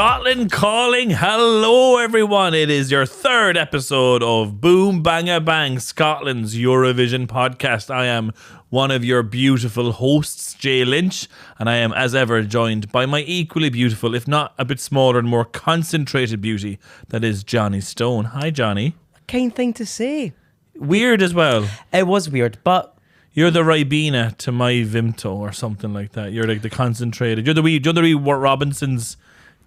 Scotland calling. Hello, everyone. It is your third episode of Boom Bang-aBsng, Scotland's Eurovision podcast. I am one of your beautiful hosts, Jay Lynch, and I am, as ever, joined by my equally beautiful, if not a bit smaller and more concentrated beauty, that is Jonny Stone. Hi, Jonny. Kind thing to say. Weird as well. It was weird, but You're the Ribena to my Vimto or something like that. You're like the concentrated. You're the wee Robinson's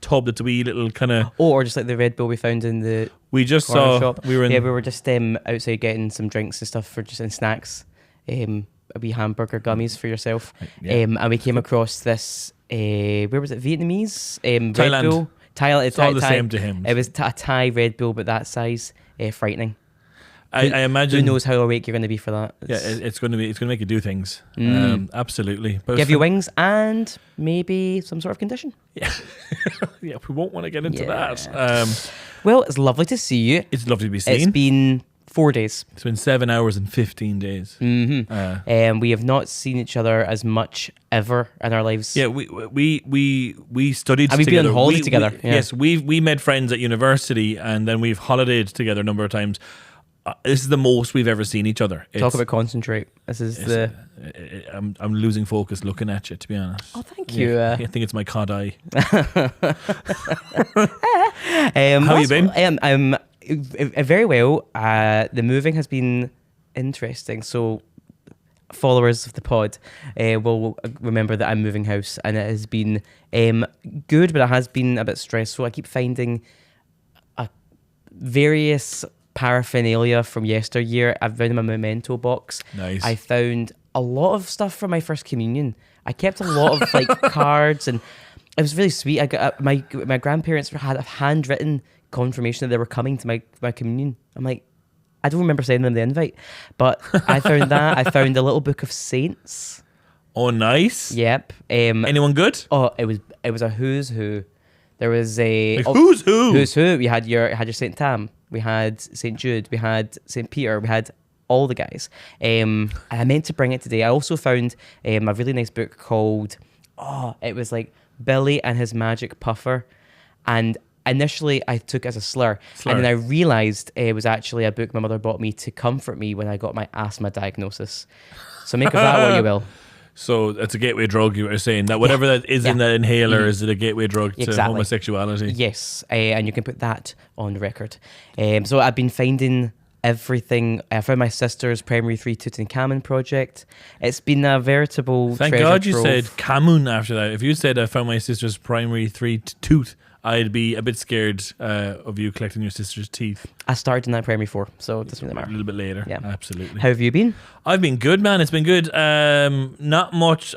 tub that's a wee little kind of... or just like the Red Bull we found in the We just corner saw... shop. We were in... Yeah, we were just outside getting some drinks and stuff for just in snacks. A wee hamburger gummies for yourself. Yeah. And we came across this, where was it, Vietnamese? Thailand. Red Bull. Thailand. It's all the same to him. It was a Thai Red Bull, but that size. Frightening. I imagine... Who knows how awake you're going to be for that. It's going to make you do things. Absolutely. But Give you wings and maybe some sort of condition. Yeah. Yeah, we won't want to get into that. Well, it's lovely to see you. It's lovely to be seen. It's been 4 days. It's been 7 hours and 15 days. And we have not seen each other as much ever in our lives. Yeah, we studied and we've together. been on holiday together. Yes, we made friends at university and then we've holidayed together a number of times. This is the most we've ever seen each other. Talk about concentrate. This is I'm losing focus looking at you, to be honest. Oh, thank you. I think it's my cod eye. How you been? I'm very well. The moving has been interesting. So followers of the pod will remember that I'm moving house, and it has been good, but it has been a bit stressful. I keep finding various paraphernalia from yesteryear. I've found in my memento box. Nice. I found a lot of stuff from my first communion. I kept a lot of like cards, and it was really sweet. I got my grandparents had a handwritten confirmation that they were coming to my communion. I'm like, I don't remember sending them the invite, but I found that. I found a little book of saints. Oh, nice. Yep. Anyone good? Oh, it was a who's who. There was a who's who. Who's who? We had your Saint Tam. We had St. Jude, we had St. Peter, we had all the guys. And I meant to bring it today. I also found a really nice book called, it was like Billy and His Magic Puffer. And initially I took it as a slur. And then I realised it was actually a book my mother bought me to comfort me when I got my asthma diagnosis. So make of that what you will. So it's a gateway drug, you were saying, that whatever that is in the inhaler, is it a gateway drug to homosexuality? Yes, and you can put that on the record. So I've been finding everything. I found my sister's Primary 3 Tutankhamun project. It's been a veritable Thank treasure God you trove. said Kamun after that. If you said I found my sister's Primary 3 tooth, I'd be a bit scared of you collecting your sister's teeth. I started in that Primary 4, so it doesn't really matter. A little bit later, Yeah. Absolutely. How have you been? I've been good, man. It's been good. Not much.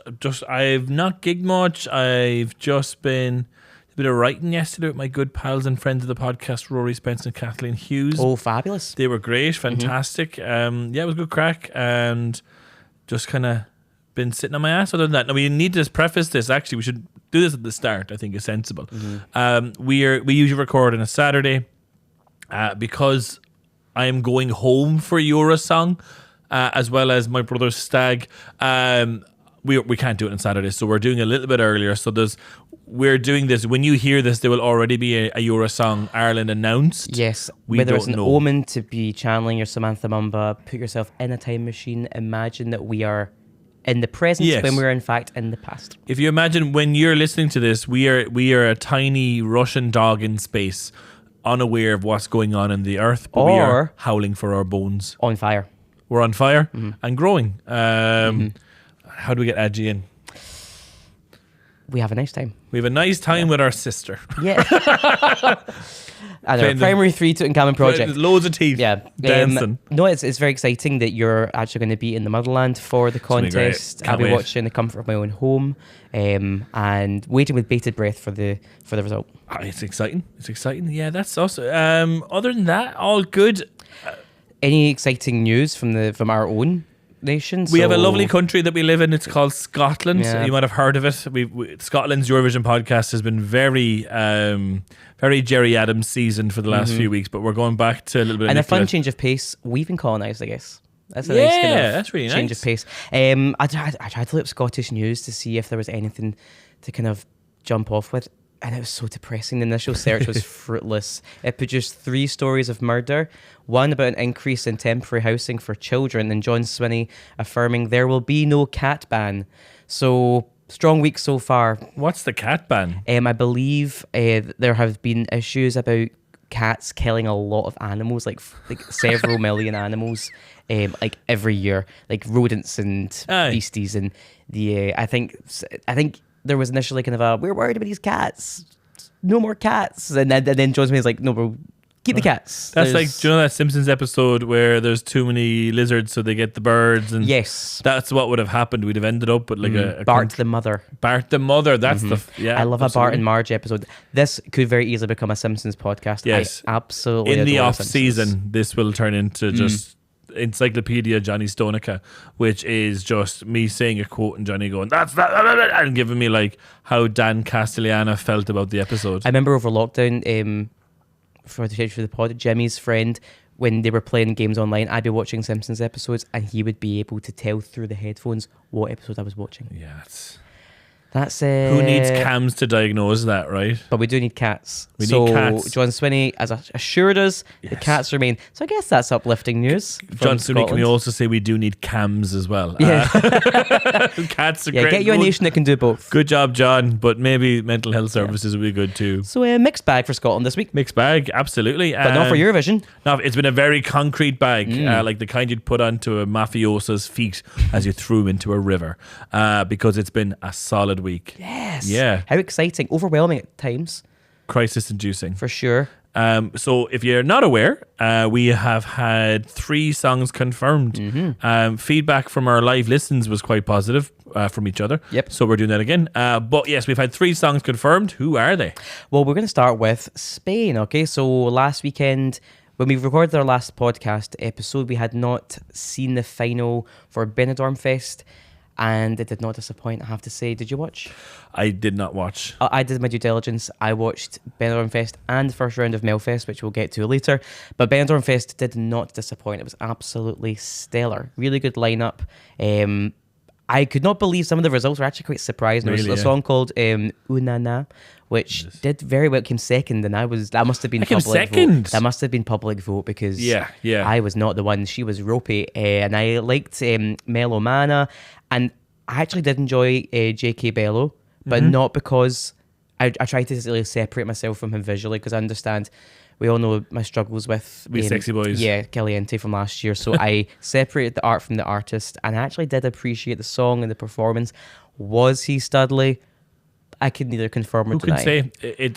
I've not gigged much. I've just been a bit of writing yesterday with my good pals and friends of the podcast, Rory Spence and Kathleen Hughes. Oh, fabulous. They were great, fantastic. Yeah, it was good crack, and just kind of been sitting on my ass other than that. Now, we need to preface this. Actually, we should do this at the start. I think is sensible. We usually record on a Saturday because I am going home for Eurosong as well as my brother's stag. We can't do it on Saturday, so we're doing it a little bit earlier. So we're doing this. When you hear this, there will already be a Eurosong Ireland announced. Yes, we whether don't it's an know. omen to be channeling your Samantha Mumba, put yourself in a time machine. Imagine that we are in the present when we're in fact in the past. If you imagine when you're listening to this, we are a tiny Russian dog in space, unaware of what's going on in the earth, but we are howling for our bones. On fire. We're on fire and growing. How do we get Adji in? We have a nice time. We have a nice time with our sister. Yeah. And our Primary 3 Tutankhamun project. Loads of teeth. Yeah. Dancing. No, it's very exciting that you're actually going to be in the motherland for the contest. I'll be watching the comfort of my own home and waiting with bated breath for the result. It's exciting. It's exciting. Yeah, that's awesome. Other than that, all good. Any exciting news from our own nation? We have a lovely country that we live in. It's called Scotland. Yeah. You might have heard of it. Scotland's Eurovision podcast has been very Jerry Adams seasoned for the last few weeks, but we're going back to a little bit of and Nicola. a fun change of pace. We've been colonised, I guess. That's a nice kind of that's really change nice. of pace. I tried to look up Scottish news to see if there was anything to kind of jump off with. and it was so depressing. The initial search was fruitless. It produced 3 stories of murder, one about an increase in temporary housing for children, and John Swinney affirming there will be no cat ban. So, strong week so far. What's the cat ban? I believe there have been issues about cats killing a lot of animals, like several million animals, like every year, like rodents and beasties. And I think there was initially kind of a, we're worried about these cats, no more cats, and then John Smith's like, no, bro, keep the cats. That's like, do you know that Simpsons episode where there's too many lizards, so they get the birds? And yes, that's what would have happened. We'd have ended up with like a Bart the mother. Bart the mother. That's I love a Bart and Marge episode. This could very easily become a Simpsons podcast. Yes, I absolutely. In the off Simpsons. season, this will turn into just Encyclopedia Johnny Stonica, which is just me saying a quote and Johnny going, that's that, and giving me like how Dan Castellana felt about the episode. I remember over lockdown, for the pod, Jimmy's friend, when they were playing games online, I'd be watching Simpsons episodes and he would be able to tell through the headphones what episode I was watching. Yeah, that's who needs cams to diagnose that, right? But we do need cats. We need cats. John Swinney has assured us the cats remain. So I guess that's uplifting news. John Swinney, can we also say we do need cams as well? Yeah. Cats are great. Get you a nation that can do both. Good job, John. But maybe mental health services would be good too. So a mixed bag for Scotland this week. Mixed bag, absolutely. But not for Eurovision. No, it's been a very concrete bag, like the kind you'd put onto a mafioso's feet as you threw him into a river, because it's been a solid week. Yes. Yeah. How exciting. Overwhelming at times. Crisis-inducing. For sure. So if you're not aware, we have had 3 songs confirmed. Feedback from our live listens was quite positive from each other. Yep. So we're doing that again. But yes, we've had 3 songs confirmed. Who are they? Well, we're going to start with Spain, okay? So last weekend, when we recorded our last podcast episode, we had not seen the final for Benidorm Fest. And it did not disappoint, I have to say. Did you watch? I did not watch. I did my due diligence. I watched Benidorm Fest and the first round of Melfest, which we'll get to later. But Benidorm Fest did not disappoint. It was absolutely stellar. Really good lineup. I could not believe some of the results were actually quite surprising. There was a song called Unana, which did very well. It came second, and that must have been public vote. That must have been public vote because I was not the one. She was ropey, and I liked Melomana, and I actually did enjoy J.K. Bello, but not because I tried to really separate myself from him visually, because I understand. We all know my struggles with Sexy Boys. Yeah, Caliente from last year. So I separated the art from the artist, and I actually did appreciate the song and the performance. Was he Studley? I could neither confirm or deny. Who can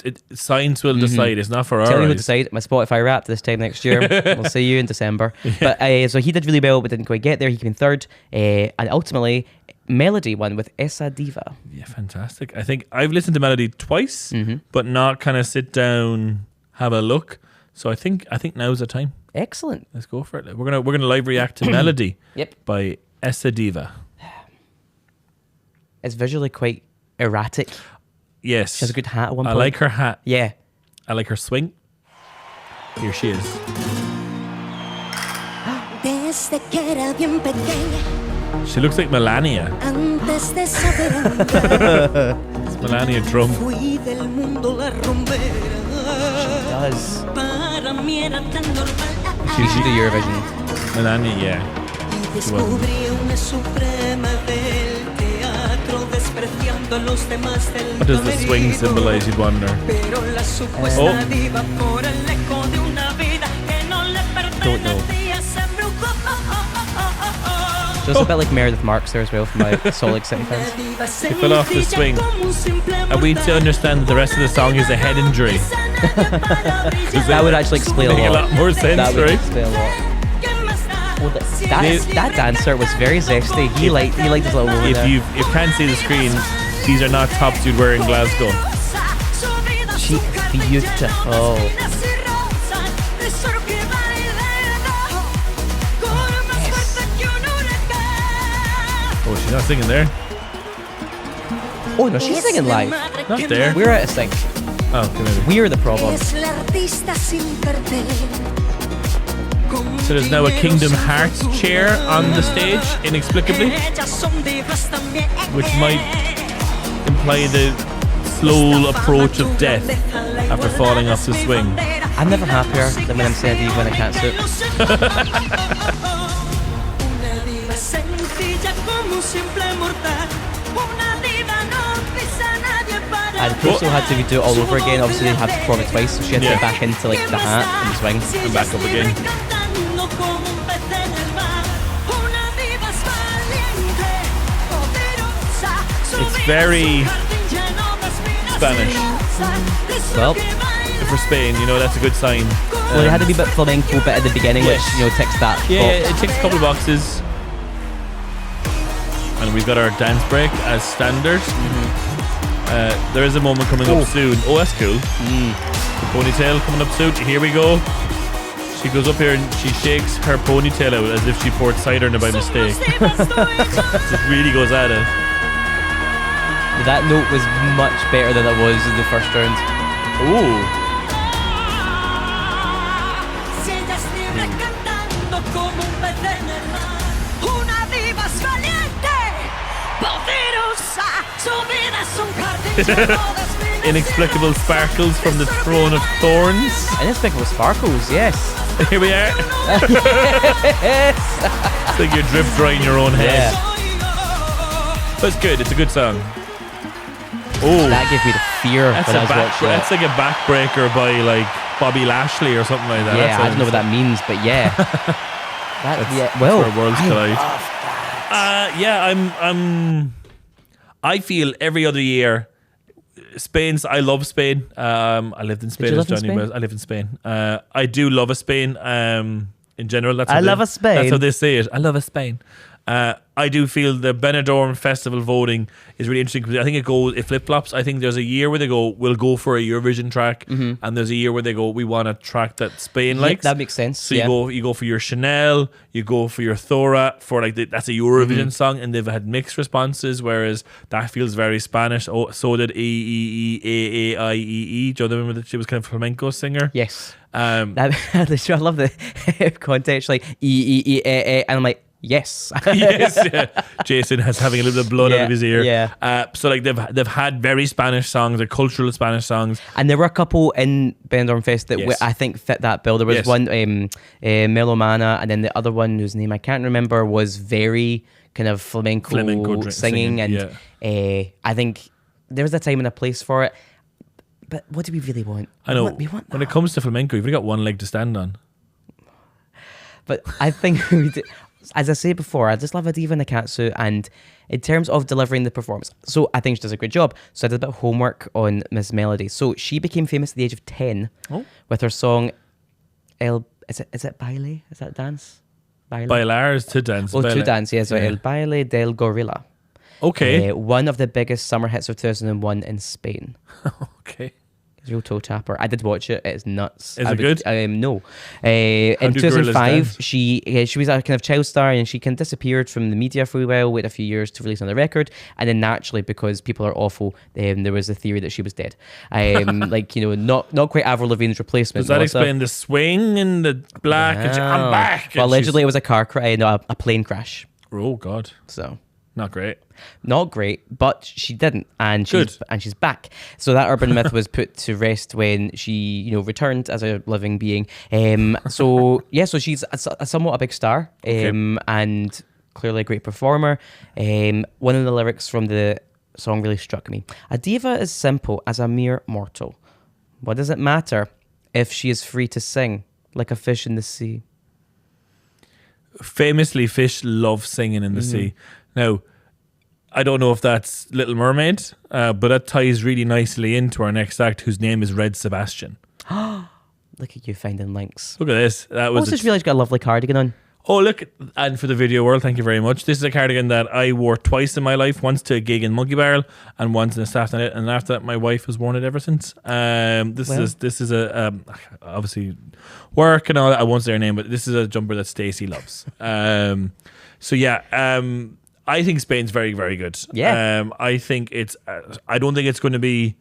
say? Science will decide. It's not for our eyes. Tell me who decide. My Spotify Wrapped this time next year. We'll see you in December. But so he did really well, but didn't quite get there. He came in third, and ultimately Melody won with Esa Diva. Yeah, fantastic. I think I've listened to Melody twice, but not kind of sit down, have a look. So I think now's the time. Excellent. Let's go for it. We're gonna live react to Melody. By Esa Diva. It's visually quite erratic. Yes. She has a good hat at one point. I like her hat. Yeah. I like her swing. Here she is. She looks like Melania. It's Melania Trump. She does. She should do Eurovision. Melania, yeah. What does the swing symbolize, you'd wonder? Don't know. Just a bit like Meredith Marks there as well from my Salt Lake City fans. They fell off the swing. And we to understand that the rest of the song is a head injury. That would actually explain a lot. Make a lot more sense, that would right? explain a lot. Well, that dancer was very zesty. He liked his little movie. If you can't see the screen, these are not tops you'd wear in Glasgow. She is beautiful. Oh, she's not singing there. Oh no, she's singing live. Not there. We're out of sync. Oh, okay, maybe. We're the problem. So there's now a Kingdom Hearts chair on the stage, inexplicably, which might imply the slow approach of death after falling off the swing. I'm never happier than when I'm saying Diva in a catsuit. And Crusoe had to redo it all over again. Obviously, they had to perform it twice, so she had to get back into like the hat and the swing And back up again. It's very Spanish. Well, For Spain, you know, that's a good sign. well, they had a wee bit flamenco bit at the beginning, Yes. which, you know, ticks that Yeah, box. it ticks a couple of boxes. And we've got our dance break as standard. There is a moment coming up soon. Oh, that's cool. The ponytail coming up soon. Here we go. She goes up here and she shakes her ponytail out as if she poured cider in it by mistake. Just really goes at it. That note was much better than it was in the first round. Ooh. Inexplicable sparkles from the throne of thorns. Inexplicable sparkles, yes. Here we are. It's like you're drip drying your own head. Yeah. But it's good. It's a good song. Oh, That gave me the fear that's when I was watching it. that's like a backbreaker by like Bobby Lashley or something like that. Yeah, That I don't know what that means, but yeah. Well, where worlds I collide. love that. Yeah, I feel every other year, I love Spain. I lived in Spain you as live in Johnny Spain? was. I live in Spain. I do love a Spain. In general, that's I how love they- a Spain. That's how they say it. I love a Spain. I do feel the Benidorm festival voting is really interesting because I think it flip flops. I think there's a year where they go, we'll go for a Eurovision track, and there's a year where they go, we want a track that Spain likes. That makes sense. So yeah. you go for your Chanel, you go for your Thora for like that's a Eurovision song, and they've had mixed responses. Whereas that feels very Spanish. Oh, so did E. Do you remember that she was kind of flamenco singer? Yes. Um, I love the context, like and I'm like, yes. yes, yeah. Jason has having a little bit of blood out of his ear. Yeah. So like they've had very Spanish songs, like cultural Spanish songs. And there were a couple in Benidorm Fest that Yes. I think fit that bill. There was Yes. one, Melomana, and then the other one whose name I can't remember was very kind of flamenco singing. And I think there was a time and a place for it. But what do we really want? I know. We want When it comes to flamenco, you've only got one leg to stand on. But I think, as I said before, I just love a diva in a catsuit, and in terms of delivering the performance, so I think she does a great job. So I did a bit of homework on Miss Melody. So she became famous at the age of 10 with her song is it Baile? Is that dance? Baile? Bailar is to dance. Well, to Baile. dance, yeah. So Yeah. El Baile del Gorilla. Okay. One of the biggest summer hits of 2001 in Spain. Okay. Real toe tapper. I did watch it. It's nuts. Is it good? No. In do gorillas 2005, dance? she was a kind of child star, and she kind of disappeared from the media for a while. Waited a few years to release another record, and then naturally, because people are awful, there was a theory that she was dead. Like, you know, not quite Avril Lavigne's replacement. Does that Melissa. explain the swing and the black? And I'm back. Well, and allegedly, it was a car crash, no, a plane crash. Oh God, So. not great. Not great, but she didn't, and Good. she's back. So that urban myth was put to rest when she, you know, returned as a living being. So she's somewhat a big star, and clearly a great performer. One of the lyrics from the song really struck me. A diva is simple as a mere mortal. What does it matter if she is free to sing like a fish in the sea? Famously, fish love singing in the sea. Now, I don't know if that's Little Mermaid, but that ties really nicely into our next act, whose name is Red Sebastian. Look at you finding links. Look at this. That was. Also, just realised you got a lovely cardigan on. Oh, look, and for the video world, thank you very much. This is a cardigan that I wore twice in my life, once to a gig in Monkey Barrel and once in a staff night, and after that my wife has worn it ever since. This is a obviously work and all that. I won't say her name, but this is a jumper that Stacey loves. I think Spain's very, very good. Yeah. I think it's I don't think it's going to be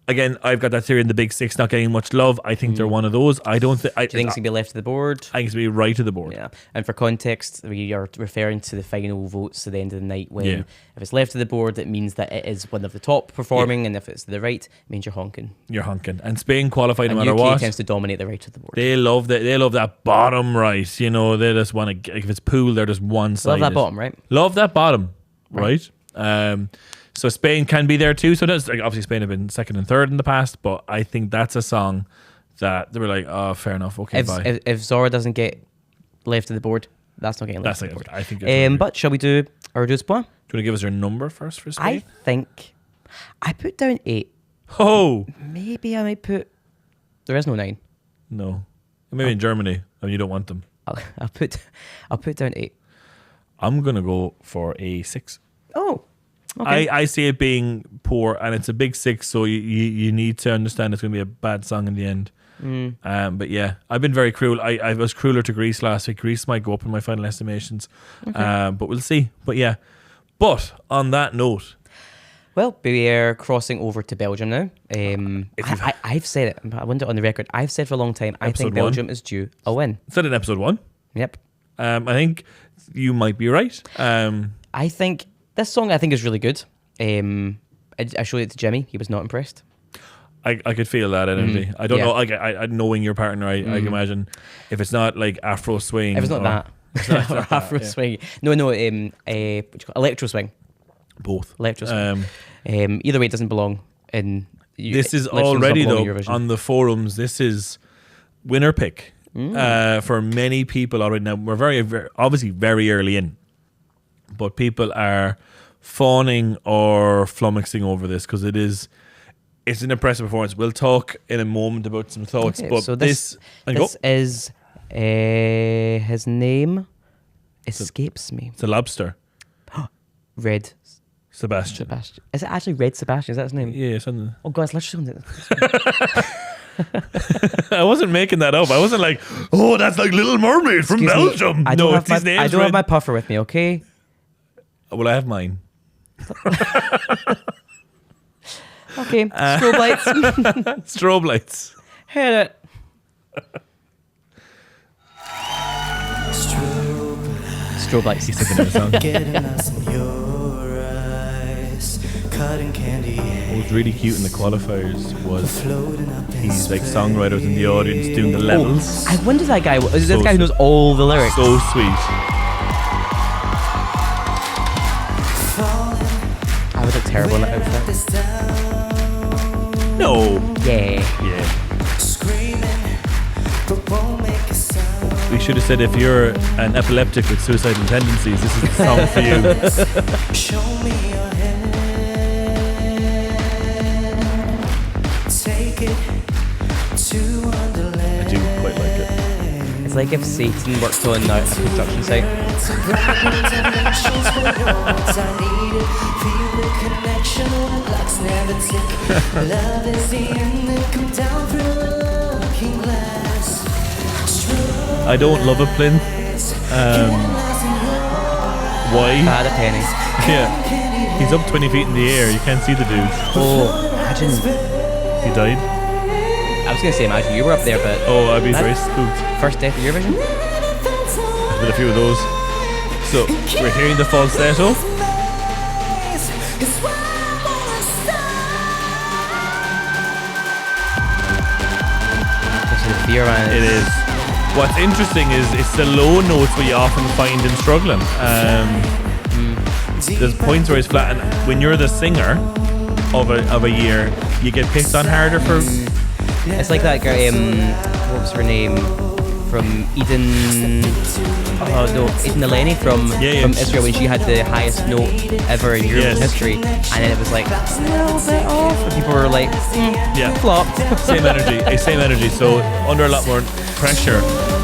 again, I've got that theory in the Big Six not getting much love. I think they're one of those. I don't think. Do you think it's going to be left to the board? I think it's going to be right to the board. Yeah. And for context, we are referring to the final votes at the end of the night when Yeah. if it's left to the board, it means that it is one of the top performing, and if it's to the right, it means you're honking. You're honking. And Spain qualified no And matter UK what. tends to dominate the right of the board. They love that. They love that bottom right. You know, they just want to. If it's pool, they're just one side. Love that bottom, right? Love that bottom, right? So Spain can be there too. So that's like, obviously Spain have been second and third in the past, but I think that's a song that they were like, oh, fair enough, okay, bye. If Zora doesn't get left to the board, that's not getting left to the board. I think. But shall we do our deux points? Do you want to give us your number first for Spain? I think I put down 8. Oh, Maybe I might put. There is no 9. no, maybe in Germany, and you don't want them. I'll put down 8. I'm gonna go for a 6. Oh. Okay. I see it being poor, and it's a big 6, so you need to understand it's going to be a bad song in the end. But yeah, I've been very cruel. I was crueler to Greece last week. Greece might go up in my final estimations, but we'll see. But yeah, but on that note, well, we are crossing over to Belgium now. I've said it. I want it on the record. I've said for a long time. I think Belgium is due a win. Said in episode 1. Yep. I think you might be right. I think. This song, I think, is really good. I showed it to Jimmy. He was not impressed. I could feel that energy. I don't know. I knowing your partner, I can imagine if it's not like Afro swing. If it's not that. Or Afro swing. No, what do you call electro swing. Both. Electro swing. Either way, it doesn't belong in... This is already, though, on the forums, this is winner pick for many people already. Now, we're very obviously very early in. But people are fawning or flummoxing over this because it's an impressive performance. We'll talk in a moment about some thoughts. Okay, but so this is his name escapes me. It's a lobster. Red Sebastian. Is it actually Red Sebastian? Is that his name? Yeah, something. Oh God, it's literally I wasn't making that up. I wasn't like, oh, that's like Little Mermaid from Belgium. I don't have my puffer with me, okay? Well, I have mine. Okay, strobe lights. Strobe lights. Hit it. Strobe lights. He's thinking of a song. Getting us in your eyes, cutting candy. What was really cute in the qualifiers was these like songwriters in the audience doing the levels. I wonder if that guy is this guy who knows all the lyrics. So sweet. I would look terrible in that outfit. No. Yeah. We should have said if you're an epileptic with suicidal tendencies, this is the song for you. Show me your hand. Take it to Wonderland. I do quite like it. It's like if Satan worked on a construction site. Love is the end that come down through the looking glass. I don't love a plinth. Why? Bad a penny. Yeah. He's up 20 feet in the air. You can't see the dude. Oh, imagine. He died. I was going to say imagine you were up there, but... Oh, I'd be very spooked. First death of Eurovision? There's been a few of those. So, we're hearing the falsetto. It is. What's interesting is it's the low notes where you often find him struggling. There's points where he's flat, and when you're the singer of a year, you get picked on harder for. It's like that girl. What was her name? From Eden. Oh no, Eden Eleni from Israel when she had the highest note ever in Eurovision history, and then it was like a little bit off, and people were like, flop. Same energy. So under a lot more pressure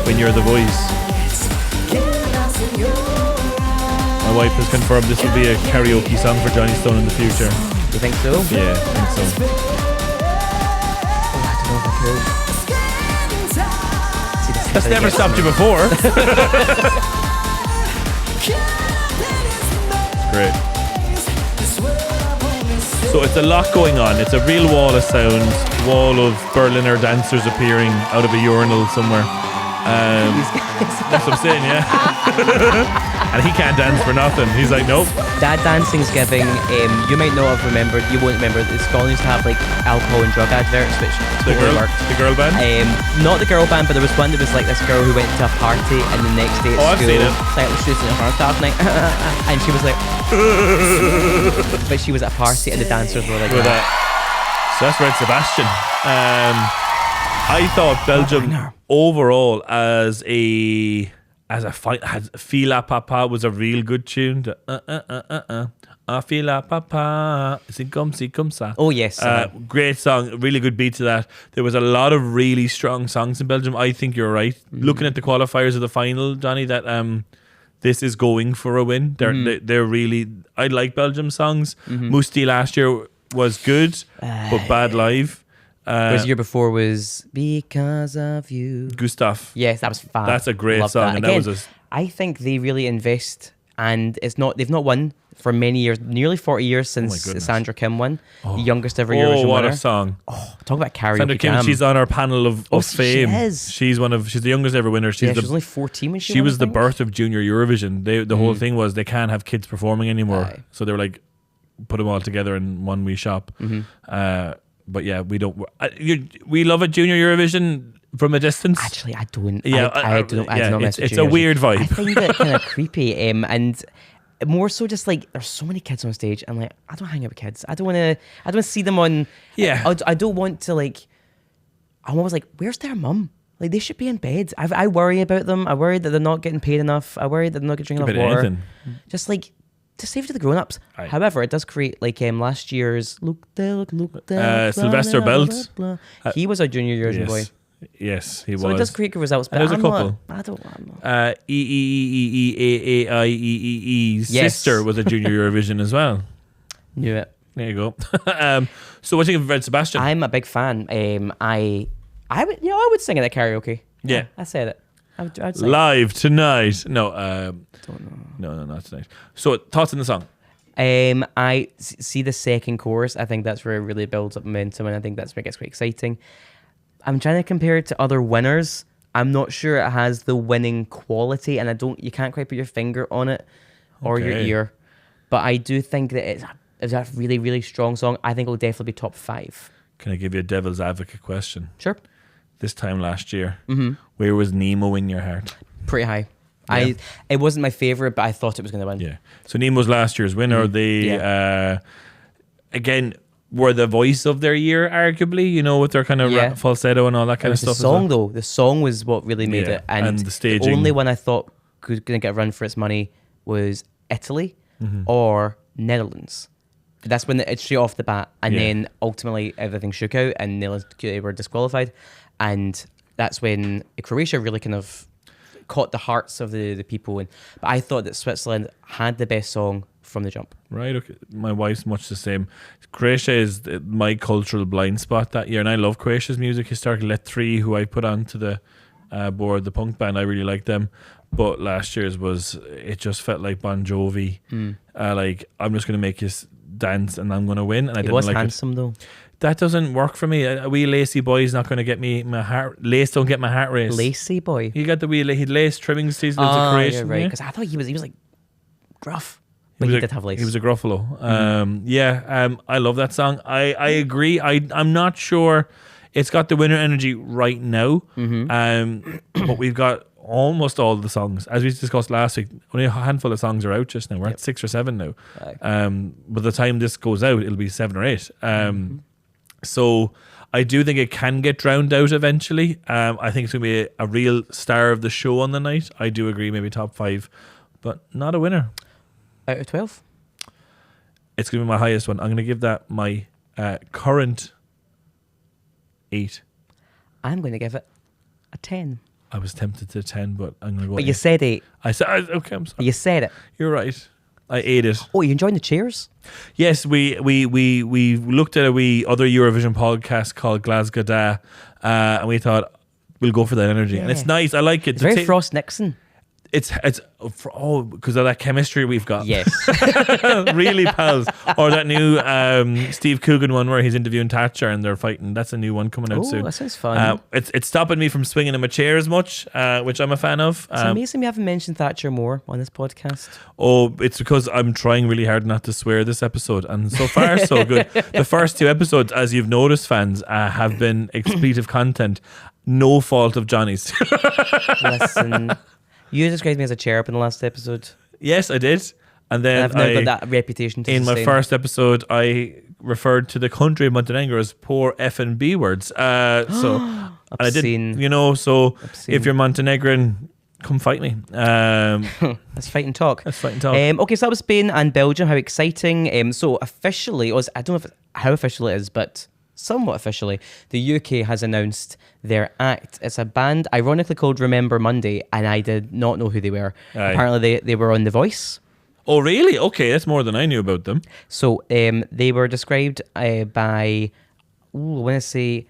when you're the voice. My wife has confirmed this will be a karaoke song for Johnny Stone in the future. You think so? Yeah, I think so. Oh, I don't know if I could. That's never stopped you before. Great. So it's a lot going on. It's a real wall of sound, wall of Berliner dancers appearing out of a urinal somewhere. That's what I'm saying, yeah. And he can't dance for nothing. He's like, nope. That dancing's giving, you might not have remembered, you won't remember, that Scotland used to have like alcohol and drug adverts, which totally worked. The girl band? Not the girl band, but there was one that was like this girl who went to a party and the next day at I've school, seen it. it's like, let's do something for our night. And she was like, but she was at a party and the dancers were like With that. So that's Red Sebastian. I thought Belgium overall as a fight, Fila Papa was a real good tune. Fila Papa, c'est comme ça. Oh yes, great song, really good beat to that. There was a lot of really strong songs in Belgium. I think you're right. Looking at the qualifiers of the final, Johnny, that this is going for a win. They're really. I like Belgium songs. Musti last year was good, but bad live. Whereas the year before was Because of You. Gustav. Yes, that was fab. That's a great Love song. That. And Again, that was I think they really invest, and they've not won for many years, nearly 40 years since goodness. Sandra Kim won, the youngest ever Eurovision what winner. a song. Talk about karaoke Sandra Kim, jam. she's on our panel of fame. She is. She's the youngest ever winner. She was only 14 when she She won, was I the think. birth of Junior Eurovision. The whole thing was they can't have kids performing anymore. Aye. So they were like, put them all together in one wee shop. But yeah, we don't. We love a Junior Eurovision from a distance. Actually, I don't. Yeah, I do not mess with it's a juniors. weird vibe. I find it kind of creepy, and more so just like there's so many kids on stage, and like I don't hang out with kids. I don't want to see them on. Yeah. I don't want to like. I'm always like, where's their mum? Like they should be in bed. I worry about them. I worry that they're not getting paid enough. I worry that they're not getting drinking enough water. Just like. To save it to the grown-ups. Aye. However, it does create like last year's look there, Sylvester Belt. He was a Junior Eurovision boy. Yes, he was. So it does create good results, but there's a I'm couple. I don't. Sister was a Junior Eurovision as well. Knew it. There you go. So what do you think of Red Sebastian? I'm a big fan. I would sing it at karaoke. Yeah. I said it. I would sing Live tonight. No, Don't know. no, not tonight. So thoughts on the song? I see the second chorus. I think that's where it really builds up momentum, and I think that's where it gets quite exciting. I'm trying to compare it to other winners. I'm not sure it has the winning quality, and you can't quite put your finger on it or your Okay. ear. But I do think that it's a really, really strong song. I think it'll definitely be top 5. Can I give you a devil's advocate question? Sure. This time last year, where was Nemo in your heart? Pretty high. Yeah. It wasn't my favourite, but I thought it was going to win. Yeah. So Nemo's last year's winner. They again were the voice of their year, arguably. You know, with their kind of falsetto and all that kind It of was stuff. the song, though. The song was what really made Yeah, it. And the staging. only one I thought was going to get a run for its money was Italy or Netherlands. That's when it's straight off the bat. And then ultimately everything shook out and they were disqualified. And that's when Croatia really kind of caught the hearts of the people. But I thought that Switzerland had the best song from the jump. Right, okay. My wife's much the same. Croatia is my cultural blind spot that year, and I love Croatia's music historically. Let 3, who I put onto the board, the punk band, I really like them. But last year's it just felt like Bon Jovi. Like, I'm just going to make you dance and I'm going to win. And I It didn't was like handsome, though. That doesn't work for me. A wee lacy boy's not going to get me my heart. Lace don't get my heart raced. Lacy boy. He got the wee he'd lace trimmings. He's a Croatian. You're right. Yeah? Because I thought he was like gruff. But he did have lace. He was a gruffalo. I love that song. I agree. I'm not sure it's got the winner energy right now. But we've got almost all the songs. As we discussed last week, only a handful of songs are out just now. We're at 6 or 7 now. By the time this goes out, it'll be 7 or 8. So I do think it can get drowned out eventually. I think it's going to be a real star of the show on the night. I do agree, maybe top 5, but not a winner. Out of 12? It's going to be my highest one. I'm going to give that my current 8. I'm going to give it a 10. I was tempted to 10, but I'm going to go. But you said 8. I said, okay, I'm sorry. You said it. You're right. I ate it. Oh, you enjoying the cheers? Yes, we looked at a wee other Eurovision podcast called Glasgow Da, and we thought we'll go for that energy, and it's nice. I like it. It's very Frost Nixon. it's because of that chemistry we've got. Yes. Really pals. Or that new Steve Coogan one where he's interviewing Thatcher and they're fighting. That's a new one coming out soon. That sounds fun. It's stopping me from swinging in my chair as much, which I'm a fan of. It's amazing we haven't mentioned Thatcher more on this podcast. Oh, it's because I'm trying really hard not to swear this episode, and so far so good. The first 2 episodes, as you've noticed, fans, have been expletive content. No fault of Jonny's. Listen, you described me as a cherub in the last episode. Yes, I did. And then I've now got that reputation to in sustain. my first episode, I referred to the country of Montenegro as poor F&B words. So and I did, so Obscene. if you're Montenegrin, come fight me. Let's fight and talk. Okay, so that was Spain and Belgium. How exciting. So officially, I don't know how official it is, but somewhat officially, the UK has announced their act. It's a band ironically called Remember Monday, and I did not know who they were. Aye. Apparently they were on The Voice. Oh, really? Okay, that's more than I knew about them. So they were described by, I want to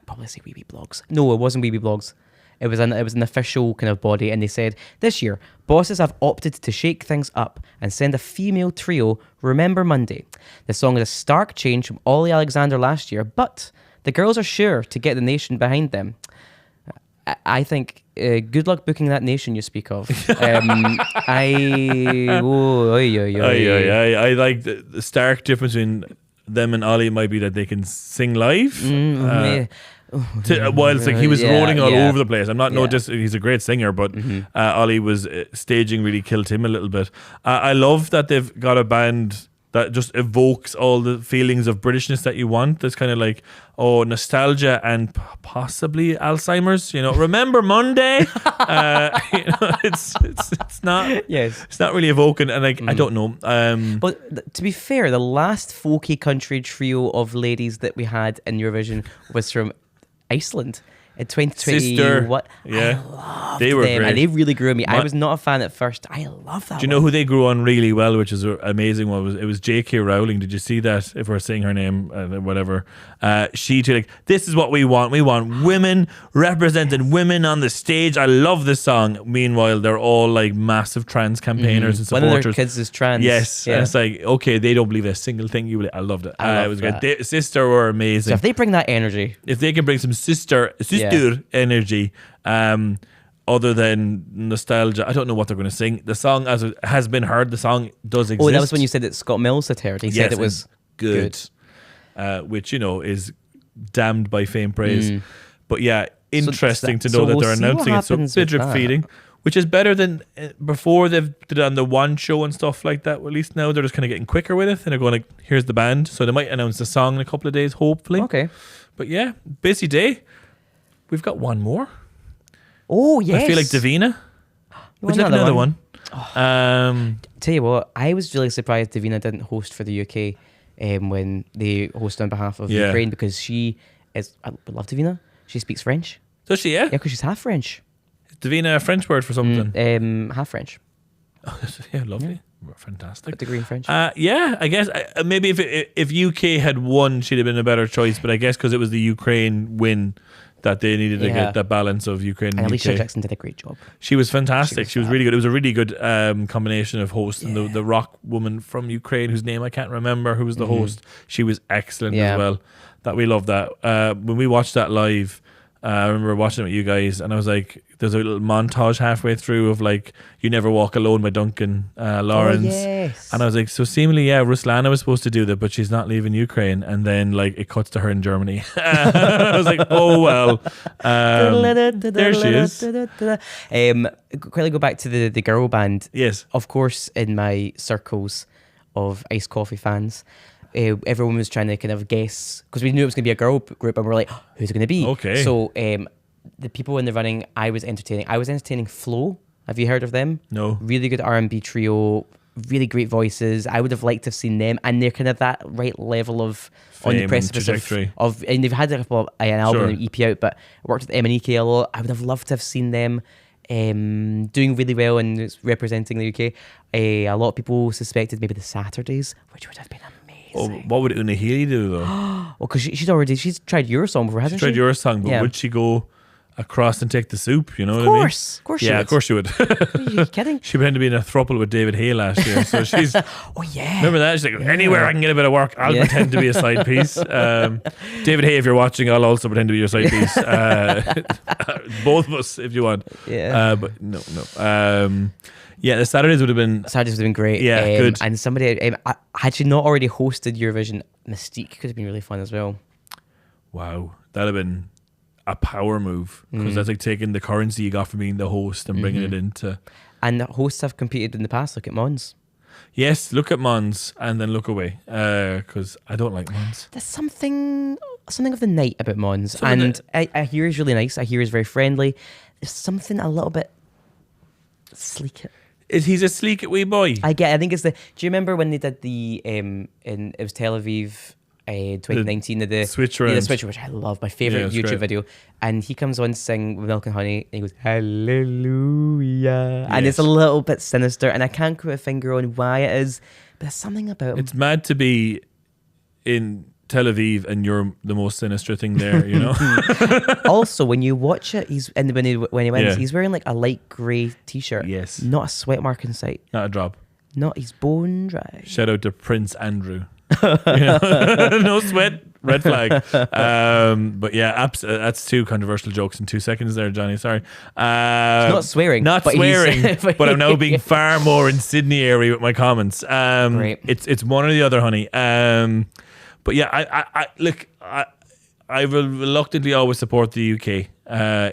probably say Weeby Blogs. No, it wasn't Weeby Blogs. It was an official kind of body, and they said, this year, bosses have opted to shake things up and send a female trio, Remember Monday. The song is a stark change from Ollie Alexander last year, but the girls are sure to get the nation behind them. I think good luck booking that nation you speak of. I like the stark difference between them and Ollie might be that they can sing live. While it's like he was rolling all over the place. I'm not he's a great singer, but Ollie was staging really killed him a little bit. I love that they've got a band that just evokes all the feelings of Britishness that you want. There's kind of like, nostalgia and possibly Alzheimer's. Remember Monday. It's not. Yes. It's not really evoking, and I don't know. But to be fair, the last folky country trio of ladies that we had in Eurovision was from Iceland. In 2020, Sister. I loved they were them, great. and they really grew on me. I was not a fan at first. I love that. Do you know who they grew on really well, which is an amazing one? It was J.K. Rowling. Did you see that? If we're saying her name, whatever. She too, this is what we want. We want women representing women on the stage. I love this song. Meanwhile, they're all like massive trans campaigners and supporters. One of their kids is trans. Yes, yeah. and it's like, okay, they don't believe a single thing you believe. I loved it. It was good. Sister were amazing. So if they bring that energy, if they can bring some sister energy, other than nostalgia, I don't know what they're going to sing. The song, as it has been heard, the song does exist. Oh, that was when you said that Scott Mills had heard. He said it was good. Which is damned by faint praise. But yeah, interesting to know that they're announcing it. So bit drip feeding, which is better than before. They've done the one show and stuff like that. Well, at least now they're just kind of getting quicker with it, and they're going like, here's the band. So they might announce the song in a couple of days, hopefully. Okay. But yeah, busy day. We've got one more. Oh, yes. I feel like Davina. Would you like another one? Tell you what, I was really surprised Davina didn't host for the UK when they hosted on behalf of Ukraine, because she is, I love Davina. She speaks French. Does she, yeah? Yeah, because she's half French. Is Davina a French word for something? Half French. Oh, yeah, lovely. Fantastic. A degree in French. Yeah, I guess maybe if UK had won, she'd have been a better choice, but I guess because it was the Ukraine win that they needed to get that balance of Ukraine and UK. Alicia Jackson did a great job. She was fantastic. She was really good. It was a really good combination of host and the rock woman from Ukraine, whose name I can't remember, who was the host. She was excellent as well. That we loved that. When we watched that live, I remember watching it with you guys, and I was like, there's a little montage halfway through of like You Never Walk Alone by Duncan Lawrence. Oh, yes. And I was like, so seemingly, Ruslana was supposed to do that, but she's not leaving Ukraine. And then like it cuts to her in Germany. I was like, oh well. There she is. Quickly go back to the girl band. Yes. Of course, in my circles of iced coffee fans, everyone was trying to kind of guess, because we knew it was going to be a girl group, and we're like, who's it going to be? Okay. So the people in the running, I was entertaining Flo. Have you heard of them? No. Really good R&B trio, really great voices. I would have liked to have seen them, and they're kind of that right level of on the Fame precipice and trajectory. of and they've had an album and EP out, but I worked with M&EK a lot. I would have loved to have seen them doing really well and representing the UK. A lot of people suspected maybe the Saturdays, which would have been amazing. Oh, what would Una Healy do though? Well, because she's tried your song before, hasn't she? Tried your song, but would she go? across and take the soup. You know Of what I mean? course. Of course you Yeah, would. of course you would. Are you kidding? She pretended to be in a throuple with David Hay last year, so she's. Oh, yeah. Remember that? She's like, anywhere I can get a bit of work, I'll Yeah. pretend to be a side piece. David Hay, if you're watching, I'll also pretend to be your side piece. Both of us, if you want. Yeah. But no. Yeah, the Saturdays would have been. Saturdays would have been great. Yeah, good. And somebody, had she not already hosted Eurovision, Mystique could have been really fun as well. Wow, that'd have been a power move because that's like taking the currency you got from being the host and bringing it into. And the hosts have competed in the past. Look at Mons. Yes, look at Mons and then look away because I don't like Mons. There's something of the night about Mons. Something And I hear he's really nice. I hear he's very friendly. There's something a little bit sleek. He's a sleek wee boy. I think it's the. Do you remember when they did the it was Tel Aviv 2019 the switch yeah, the round. switch, which I love, my Yeah, favorite it's YouTube great. video, and he comes on to sing with Milk and Honey and he goes hallelujah, and it's a Yes. little bit sinister, and I can't put a finger on why it is, but there's something about him. It's mad to be in Tel Aviv and you're the most sinister thing there, you know? Also, when you watch it, when he wins, Yeah. he's wearing like a light grey t-shirt. Yes. Not a sweat mark in sight. Not a drop. Not he's bone dry. Shout out to Prince Andrew. You know? No sweat, red flag. But yeah, that's two controversial jokes in 2 seconds there, Johnny. Sorry. Not swearing. Not but swearing, but I'm now being far more in Sydney area with my comments. Great. It's one or the other, honey. But yeah, I will reluctantly always support the UK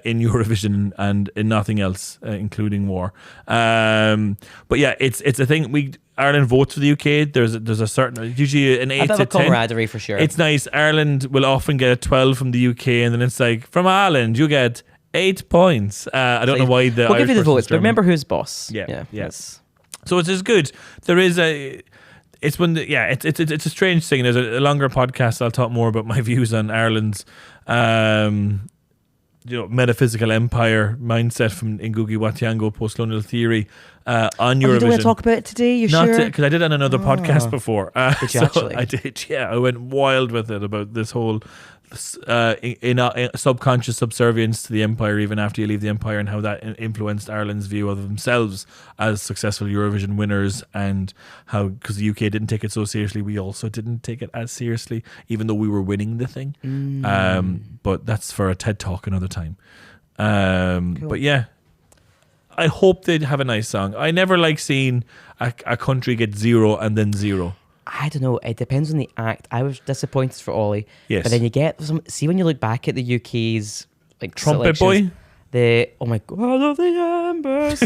in Eurovision and in nothing else, including war. But yeah, it's a thing. Ireland votes for the UK. There's a certain, usually an 8 a bit to of 10. camaraderie for sure. It's nice. Ireland will often get a 12 from the UK, and then it's like, from Ireland you get 8 points. I don't know why the we'll Irish give you the person's votes, but German. remember who's boss. Yeah. that's- So it's just good. There is it's a strange thing. There's a longer podcast. I'll talk more about my views on Ireland's, metaphysical empire mindset from Ngugi wa Thiong'o, post-colonial theory on Eurovision. You don't want to talk about it today? You Not sure? because I did it on another podcast before. Did you actually? I did. Yeah, I went wild with it about this whole subconscious subservience to the empire, even after you leave the empire, and how that influenced Ireland's view of themselves as successful Eurovision winners, and how, because the UK didn't take it so seriously, we also didn't take it as seriously, even though we were winning the thing. But that's for a TED Talk another time. Cool. But yeah, I hope they have a nice song. I never like seeing a country get 0 and then 0. I don't know. It depends on the act. I was disappointed for Ollie. Yes. But then you get some. See, when you look back at the UK's like Trumpet selections, Boy? the oh my god of the embers.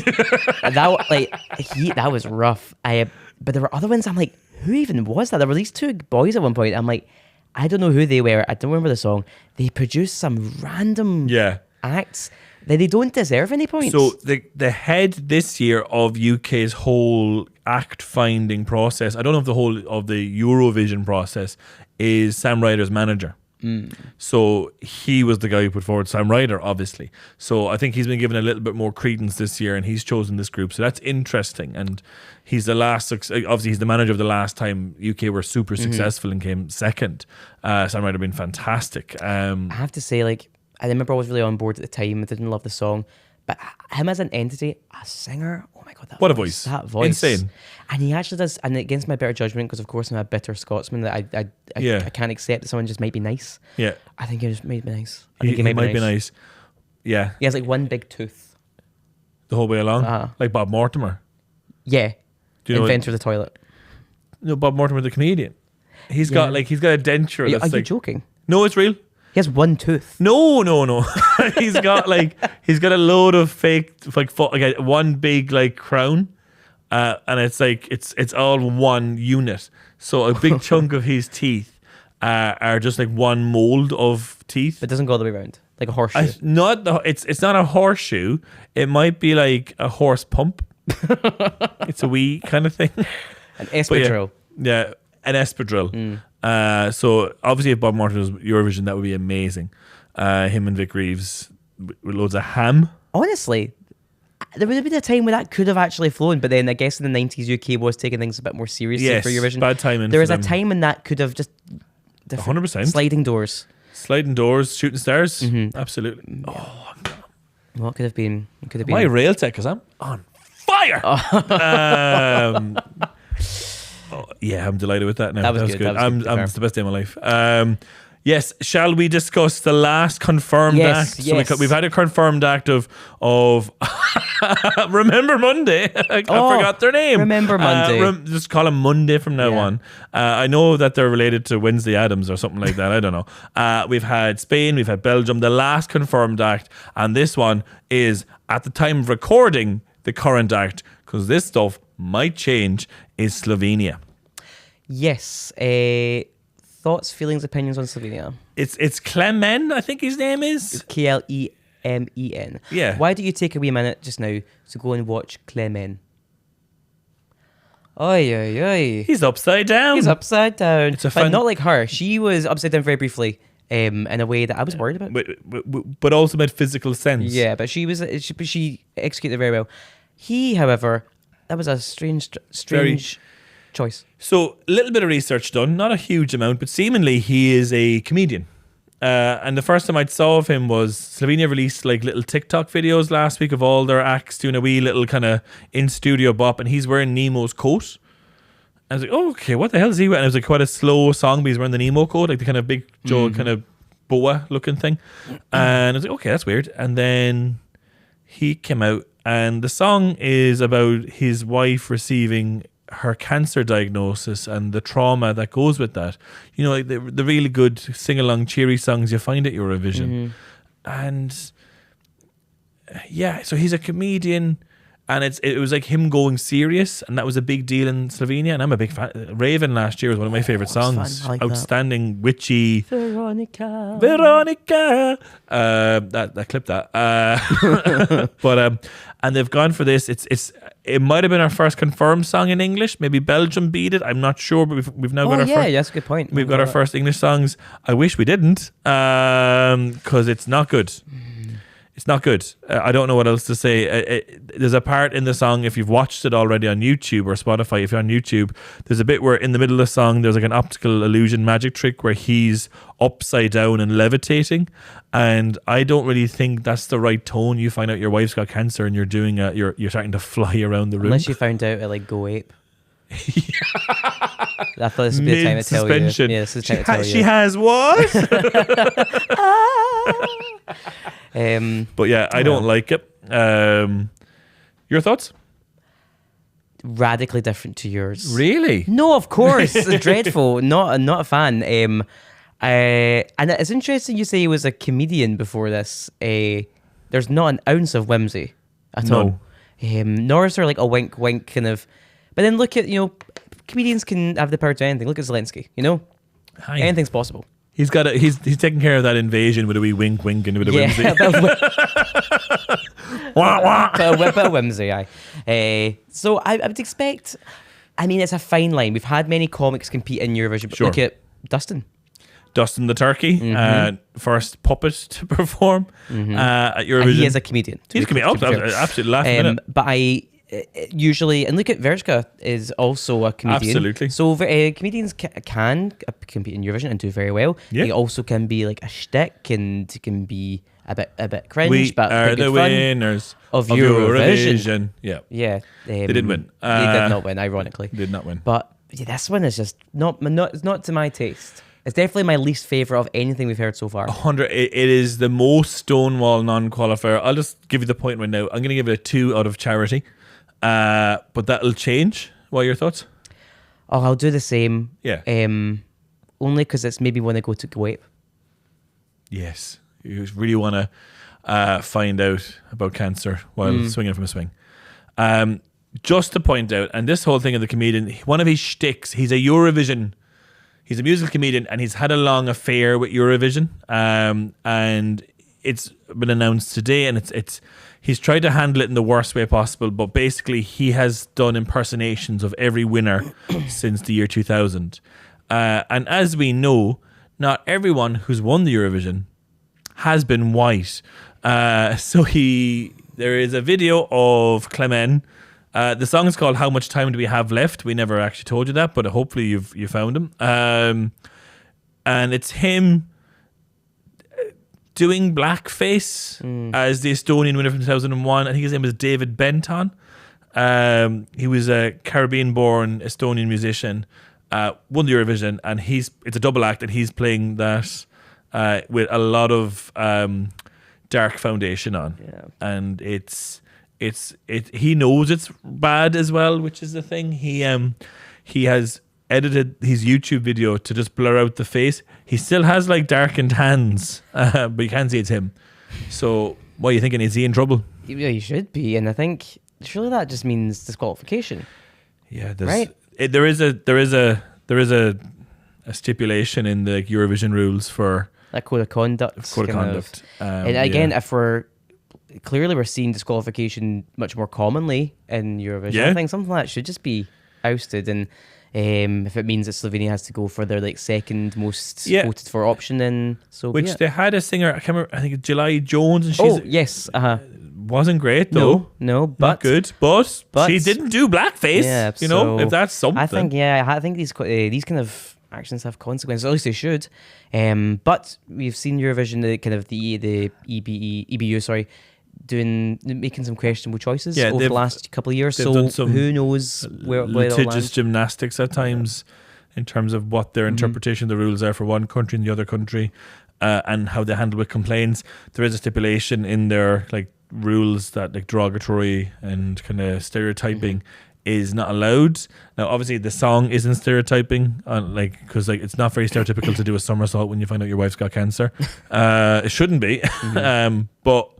That was rough. But there were other ones. I'm like, who even was that? There were these two boys at one point. I'm like, I don't know who they were. I don't remember the song. They produced some random acts that they don't deserve any points. So the head this year of UK's whole act finding process, I don't know if the whole of the Eurovision process, is Sam Ryder's manager. So he was the guy who put forward Sam Ryder, obviously. So I think he's been given a little bit more credence this year, and he's chosen this group. So that's interesting. And he's obviously he's the manager of the last time UK were super successful and came second. Sam Ryder been fantastic. I have to say, like, I remember I was really on board at the time. I didn't love the song, but him as an entity, a singer, oh my god, What a voice. That voice, Insane. And he actually does. And against my better judgment, because of course I'm a bitter Scotsman, that I can't accept that someone just might be nice. Yeah. I think he just might be nice. I He think he might be nice. Yeah. He has like one big tooth. The whole way along. Uh-huh. Like Bob Mortimer. Yeah. Do you know Inventor of the toilet. No, Bob Mortimer, the comedian. He's got a denture. Are you that's like, joking? No, it's real. He has one tooth. No. he's got a load of fake, one big like crown, and it's like it's all one unit. So a big chunk of his teeth are just like one mold of teeth. It doesn't go all the way around, like a horseshoe. It's not a horseshoe. It might be like a horse pump. It's a wee kind of thing. An espadrille. Yeah, an espadrille. So obviously, if Bob Martin was Eurovision, that would be amazing. Him and Vic Reeves with loads of ham. Honestly, there would have been a time where that could have actually flown, but then I guess in the 90s, UK was taking things a bit more seriously Yes, for Eurovision. bad timing There for was a them. time when that could have just 100%. sliding doors. Sliding doors, shooting stars. Mm-hmm. Absolutely. Oh, What could have been? It could have been. my rail tech, because I'm on fire. Yeah, I'm delighted with that now. That was good. That was good, to be fair. It's the best day of my life. Yes, shall we discuss the last confirmed Yes, act? yes. So we've had a confirmed act of Remember Monday. I forgot their name. Remember Monday. Just call them Monday from now on. I know that they're related to Wednesday Addams or something like that. I don't know. We've had Spain, we've had Belgium, the last confirmed act, and this one is, at the time of recording, the current act, because this stuff might change, is Slovenia. Yes. Thoughts, feelings, opinions on Slovenia? It's Clemen, I think his name is. Klemen. Yeah. Why don't you take a wee minute just now to go and watch Clemen? Oi, oi, oi. He's upside down. He's upside down. It's a but fun- not like her. She was upside down very briefly, in a way that I was worried about. But also made physical sense. Yeah, but she executed it very well. He, however, that was a strange choice. So a little bit of research done, not a huge amount, but seemingly he is a comedian. And the first time I saw of him was Slovenia released like little TikTok videos last week of all their acts doing a wee little kind of in-studio bop, and he's wearing Nemo's coat. I was like, oh, okay, what the hell is he wearing? And it was like quite a slow song, but he's wearing the Nemo coat, like the kind of big Joe kind of boa looking thing. And I was like, okay, that's weird. And then he came out, and the song is about his wife receiving her cancer diagnosis and the trauma that goes with that. You know, like the really good sing-along cheery songs you find at Eurovision. And yeah, so he's a comedian, and it was like him going serious, and that was a big deal in Slovenia, and I'm a big fan. Raven last year was one of my favourite songs. Fun. I like Outstanding, witchy. Veronica. That clip that. But and they've gone for this. It might have been our first confirmed song in English. Maybe Belgium beat it. I'm not sure, but we've now got our first. That's a good point. We've got our first English songs. I wish we didn't, because it's not good. It's not good. I don't know what else to say. There's a part in the song, if you've watched it already on YouTube or Spotify, if you're on YouTube, there's a bit where in the middle of the song, there's like an optical illusion magic trick where he's upside down and levitating. And I don't really think that's the right tone. You find out your wife's got cancer and you're doing you're starting to fly around the room. Unless you found out at like Go Ape. I thought this would be the time to tell you. Mid-suspension. Yeah, this is the time to tell you. She has what? But yeah, I don't like it. Your thoughts? Radically different to yours. Really? No, of course. It's dreadful. Not a fan. And it's interesting you say he was a comedian before this. There's not an ounce of whimsy at all. Nor is there like a wink kind of. But then look at, comedians can have the power to anything. Look at Zelensky, Hi. Anything's possible. He's taking care of that invasion with a wee wink and with a whimsy. Wah, wah. But a whimsy, aye. So I would expect, it's a fine line. We've had many comics compete in Eurovision, but Sure. look at Dustin the Turkey, first puppet to perform at Eurovision. And he is a comedian. He's a comedian. Absolutely last minute. But I usually, and look at Vershka is also a comedian. Absolutely. So comedians can compete in Eurovision and do very well. Yeah. They also can be like a shtick and can be a bit cringe, We but are good the fun winners of Eurovision. Yeah. Yeah, They didn't win. They did not win, ironically. Did not win. But yeah, this one is just it's not to my taste. It's definitely my least favourite of anything we've heard so far. 100. It is the most Stonewall non-qualifier. I'll just give you the point right now. I'm going to give it a 2 out of charity. But that'll change. What are your thoughts? Oh, I'll do the same. Yeah. Only because it's maybe when I go to Kuwait. Yes. You really want to find out about cancer while swinging from a swing. Just to point out, and this whole thing of the comedian, one of his shticks, he's a musical comedian, and he's had a long affair with Eurovision. And it's been announced today, and he's tried to handle it in the worst way possible, but basically he has done impersonations of every winner since the year 2000. And as we know, not everyone who's won the Eurovision has been white. So there is a video of Clemen. The song is called How Much Time Do We Have Left? We never actually told you that, but hopefully you found him. And it's him doing blackface as the Estonian winner from 2001. I think his name was David Benton. He was a Caribbean-born Estonian musician, won the Eurovision, and it's a double act, and he's playing that with a lot of dark foundation on, and he knows it's bad as well, which is the thing. He has edited his YouTube video to just blur out the face. He still has like darkened hands, but you can't see it's him. So what are you thinking? Is he in trouble? Yeah, he should be, and I think surely that just means disqualification. Yeah, right. There is a stipulation in the Eurovision rules for that code of conduct. And again, if we're seeing disqualification much more commonly in Eurovision, I think something like that should just be ousted. And if it means that Slovenia has to go for their like second most voted for option, then so be it. They had a singer, I can't remember, I think it's July Jones, and wasn't great though. No, but not good. But she didn't do blackface. Yeah, you know, if that's something. I think these kind of actions have consequences. At least they should. But we've seen Eurovision, the EBU, making some questionable choices over the last couple of years. So who knows where litigious gymnastics at times in terms of what their interpretation of the rules are for one country and the other country, and how they handle with complaints. There is a stipulation in their like rules that like derogatory and kind of stereotyping is not allowed. Now obviously the song isn't stereotyping, because it's not very stereotypical to do a somersault when you find out your wife's got cancer. It shouldn't be. But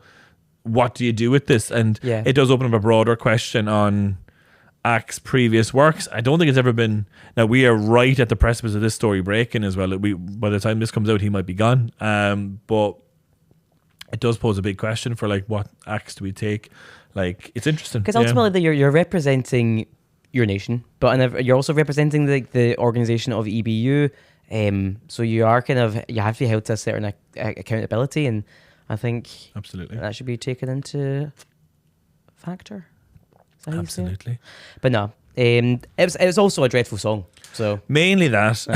what do you do with this? And it does open up a broader question on acts' previous works. I don't think it's ever been. Now we are right at the precipice of this story breaking as well. By the time this comes out, he might be gone. But it does pose a big question for like what acts do we take. Like it's interesting because ultimately you're representing your nation, but you're also representing the organization of EBU. So you are you have to be held to a certain accountability, and I think absolutely that should be taken into factor. Absolutely, but no, it was also a dreadful song. So mainly that.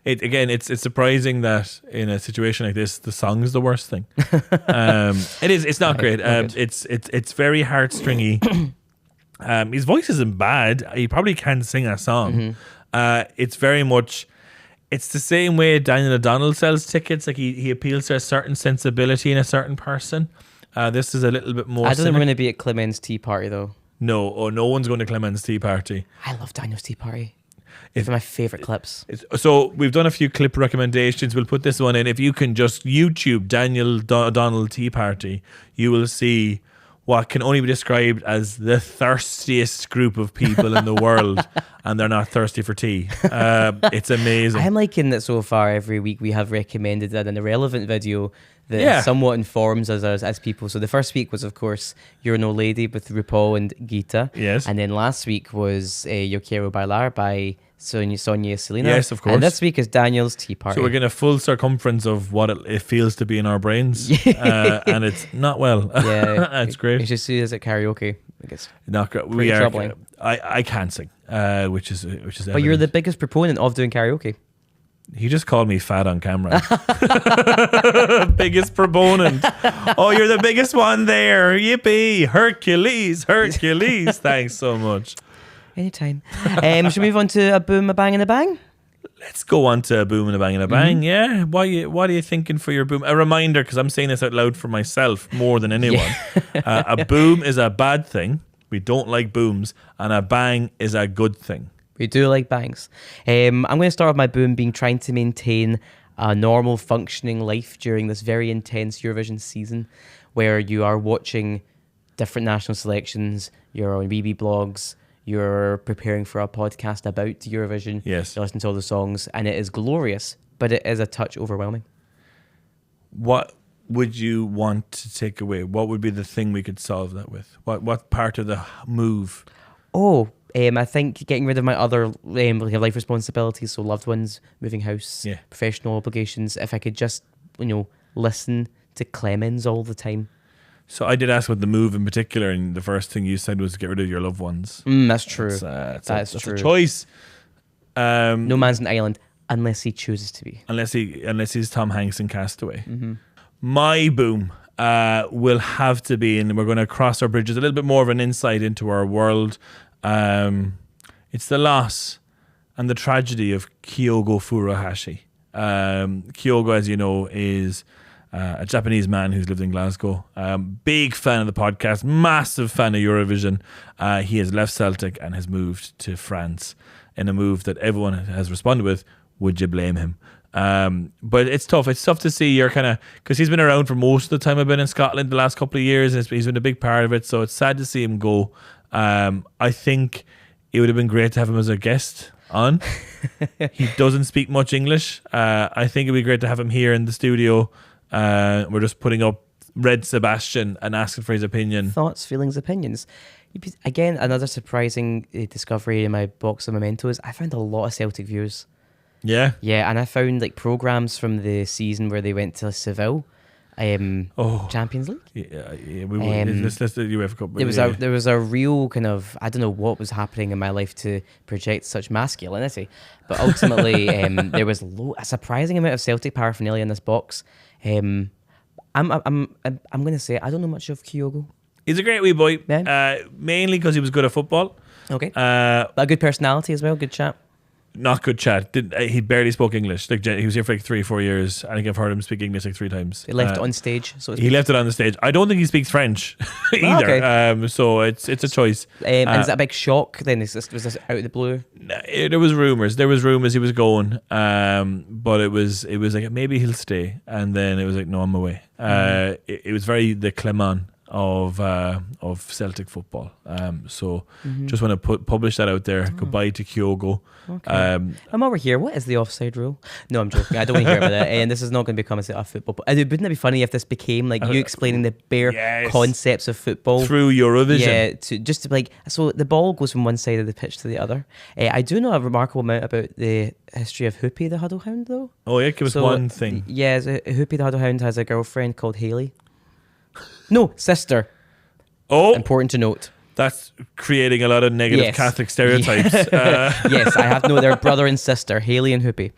It's surprising that in a situation like this, the song is the worst thing. It is. It's not great. It's very heartstringy. His voice isn't bad. He probably can sing a song. It's very much. It's the same way Daniel O'Donnell sells tickets. Like he appeals to a certain sensibility in a certain person. This is a little bit more. I don't think we're going to be at Clement's tea party though. No, no one's going to Clement's tea party. I love Daniel's tea party. It's my favourite clips. So we've done a few clip recommendations. We'll put this one in. If you can just YouTube Daniel O'Donnell Tea Party, you will see what can only be described as the thirstiest group of people in the world, and they're not thirsty for tea. It's amazing. I'm liking that so far. Every week we have recommended an irrelevant video that somewhat informs us as people. So the first week was, of course, You're No Lady with RuPaul and Gita. Yes. And then last week was Yo Quiero Bailar by Sonia Selena. Yes, of course. And this week is Daniel's Tea Party. So we're getting a full circumference of what it feels to be in our brains. And it's not well. Yeah. It's great. You should see us at karaoke. It's not great. We are troubling. I can't sing, which is But evident. you're the biggest proponent of doing karaoke. He just called me fat on camera. Biggest proponent. Oh, you're the biggest one there. Yippee. Hercules. Thanks so much. Anytime. Should we move on to a boom, a bang, and a bang? Let's go on to a boom and a bang and a bang. Yeah. What are you thinking for your boom? A reminder, because I'm saying this out loud for myself more than anyone. A boom is a bad thing. We don't like booms. And a bang is a good thing. We do like bangs. I'm going to start with my boom being trying to maintain a normal functioning life during this very intense Eurovision season where you are watching different national selections, you're on BB blogs, you're preparing for a podcast about Eurovision, yes. You're listening to all the songs, and it is glorious, but it is a touch overwhelming. What would you want to take away? What would be the thing we could solve that with? What part of the move? I think getting rid of my other life responsibilities, so loved ones, moving house, professional obligations. If I could just, listen to Clemens all the time. So I did ask about the move in particular, and the first thing you said was get rid of your loved ones. That's true. That's true. A choice. No Man's an Island. Unless he chooses to be. Unless he's Tom Hanks in Castaway. My boom will have to be, and we're going to cross our bridges, a little bit more of an insight into our world. It's the loss and the tragedy of Kyogo Furuhashi. Kyogo, as you know, is a Japanese man who's lived in Glasgow. Big fan of the podcast, massive fan of Eurovision. He has left Celtic and has moved to France in a move that everyone has responded with, would you blame him? But it's tough. It's tough to see you're kind of, because he's been around for most of the time I've been in Scotland the last couple of years, and he's been a big part of it, so it's sad to see him go. I think it would have been great to have him as a guest on. He doesn't speak much English. I think it'd be great to have him here in the studio. We're just putting up Red Sebastian and asking for his opinion. Thoughts, feelings, opinions. Again, another surprising discovery in my box of mementos. I found a lot of Celtic viewers. Yeah. Yeah, and I found like programs from the season where they went to Seville. Champions League. Yeah. We let's the UEFA Cup. There was a real kind of, I don't know what was happening in my life to project such masculinity, but ultimately there was a surprising amount of Celtic paraphernalia in this box. I'm going to say I don't know much of Kyogo. He's a great wee boy. Yeah. Mainly because he was good at football. Okay. A good personality as well. Good chat. Not good chat. He barely spoke English. Like, he was here for like 3 or 4 years. I think I've heard him speak English like 3 times. He left it on stage. So he left it on the stage. I don't think he speaks French either. Okay. So it's a choice. And is that a big shock then? Was this out of the blue? There was rumours. There was rumours he was going. But it was like maybe he'll stay. And then it was like, no, I'm away. It was very the Clement of Celtic football. Just want to publish that out there. Goodbye to Kyogo. Okay. I'm over here. What is the offside rule? No, I'm joking. I don't want to hear about that. And this is not going to become a football. Wouldn't it be funny if this became like you explaining the bare concepts of football through Eurovision? Yeah, to like, so the ball goes from one side of the pitch to the other. I do know a remarkable amount about the history of Hoopy the Huddle Hound, though. Oh yeah, give us one thing. Yeah, Hoopy the Huddle Hound has a girlfriend called Hayley. No, sister. Oh, important to note. That's creating a lot of negative Catholic stereotypes. Yes, I have they're brother and sister, Hayley and Hoopy.